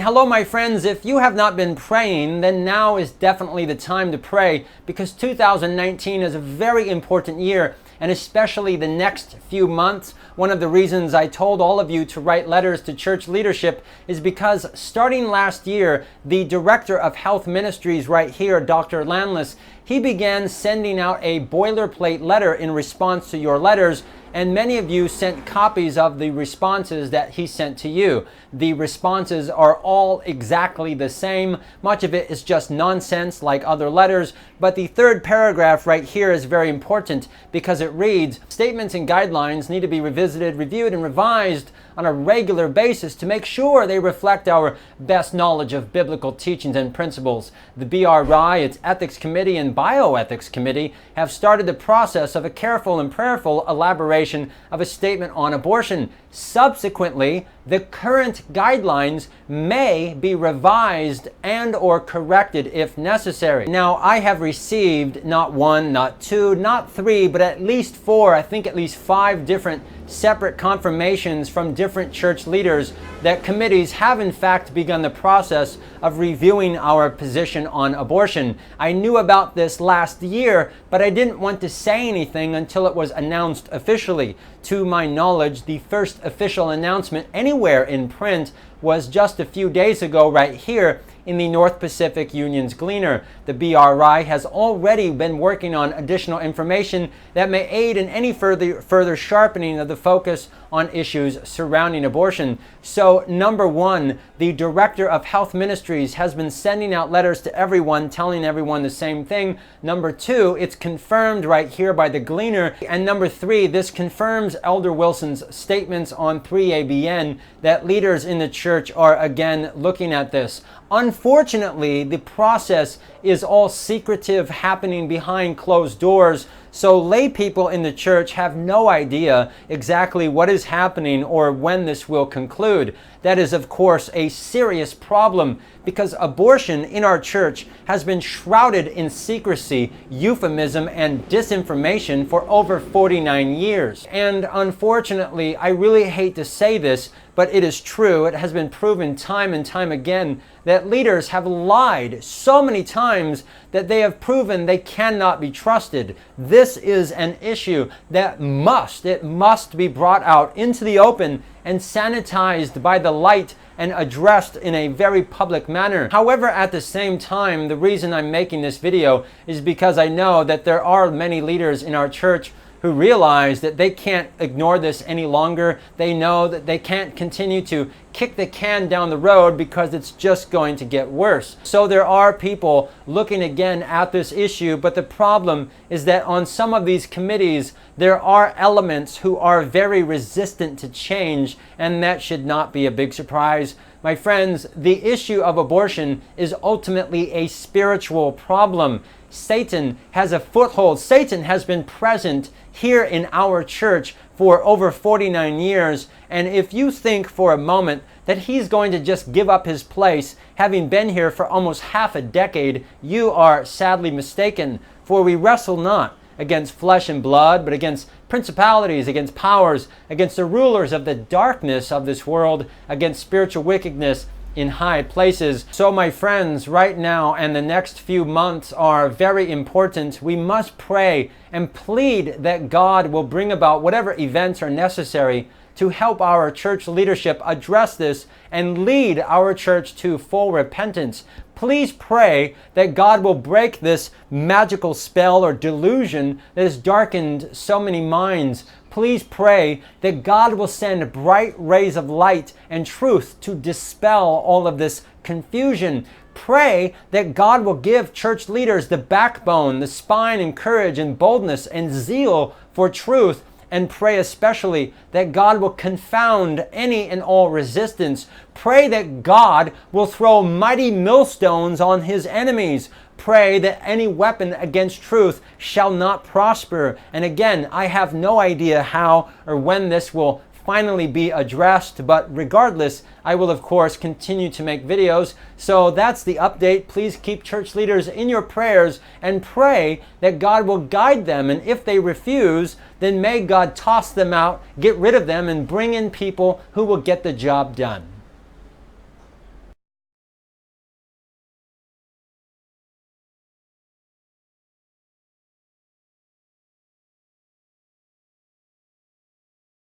Hello, my friends. If you have not been praying, then now is definitely the time to pray, because 2019 is a very important year, and especially the next few months. One of the reasons I told all of you to write letters to church leadership is because starting last year, the director of health ministries right here, Dr. Landless, he began sending out a boilerplate letter in response to your letters, and many of you sent copies of the responses that he sent to you. The responses are all exactly the same. Much of it is just nonsense like other letters, but the third paragraph right here is very important because it reads, "Statements and guidelines need to be revisited, reviewed, and revised on a regular basis to make sure they reflect our best knowledge of biblical teachings and principles. The BRI, its Ethics Committee, and Bioethics Committee have started the process of a careful and prayerful elaboration of a statement on abortion. Subsequently, the current guidelines may be revised and or corrected if necessary." Now, I have received not one, not two, not three, but at least four, I think at least 5 different separate confirmations from different church leaders that committees have in fact begun the process of reviewing our position on abortion. I knew about this last year, but I didn't want to say anything until it was announced officially. To my knowledge, the first official announcement anywhere in print was just a few days ago right here in the North Pacific Union's Gleaner. The BRI has already been working on additional information that may aid in any further sharpening of the focus on issues surrounding abortion. So, number one, the Director of Health Ministries has been sending out letters to everyone, telling everyone the same thing. Number two, it's confirmed right here by the Gleaner. And number three, this confirms Elder Wilson's statements on 3ABN that leaders in the church are again looking at this. Unfortunately, the process is all secretive, happening behind closed doors, so lay people in the church have no idea exactly what is happening or when this will conclude. That is, of course, a serious problem because abortion in our church has been shrouded in secrecy, euphemism, and disinformation for over 49 years. And unfortunately, I really hate to say this, but it is true. It has been proven time and time again that leaders have lied so many times that they have proven they cannot be trusted. This is an issue that must be brought out into the open and sanitized by the light and addressed in a very public manner. However, at the same time, the reason I'm making this video is because I know that there are many leaders in our church who realize that they can't ignore this any longer. They know that they can't continue to kick the can down the road because it's just going to get worse. So there are people looking again at this issue, but the problem is that on some of these committees, there are elements who are very resistant to change, and that should not be a big surprise. My friends, the issue of abortion is ultimately a spiritual problem. Satan has a foothold. Satan has been present here in our church for over 49 years. And if you think for a moment that he's going to just give up his place, having been here for almost half a decade, you are sadly mistaken. For we wrestle not against flesh and blood, but against principalities, against powers, against the rulers of the darkness of this world, against spiritual wickedness in high places. So my friends, right now and the next few months are very important. We must pray and plead that God will bring about whatever events are necessary to help our church leadership address this and lead our church to full repentance. Please pray that God will break this magical spell or delusion that has darkened so many minds. Please pray that God will send bright rays of light and truth to dispel all of this confusion. Pray that God will give church leaders the backbone, the spine and courage and boldness and zeal for truth. And pray especially that God will confound any and all resistance. Pray that God will throw mighty millstones on his enemies. Pray that any weapon against truth shall not prosper. And again, I have no idea how or when this will finally be addressed, but regardless, I will of course continue to make videos. So that's the update. Please keep church leaders in your prayers and pray that God will guide them, and if they refuse, then may God toss them out, get rid of them, and bring in people who will get the job done.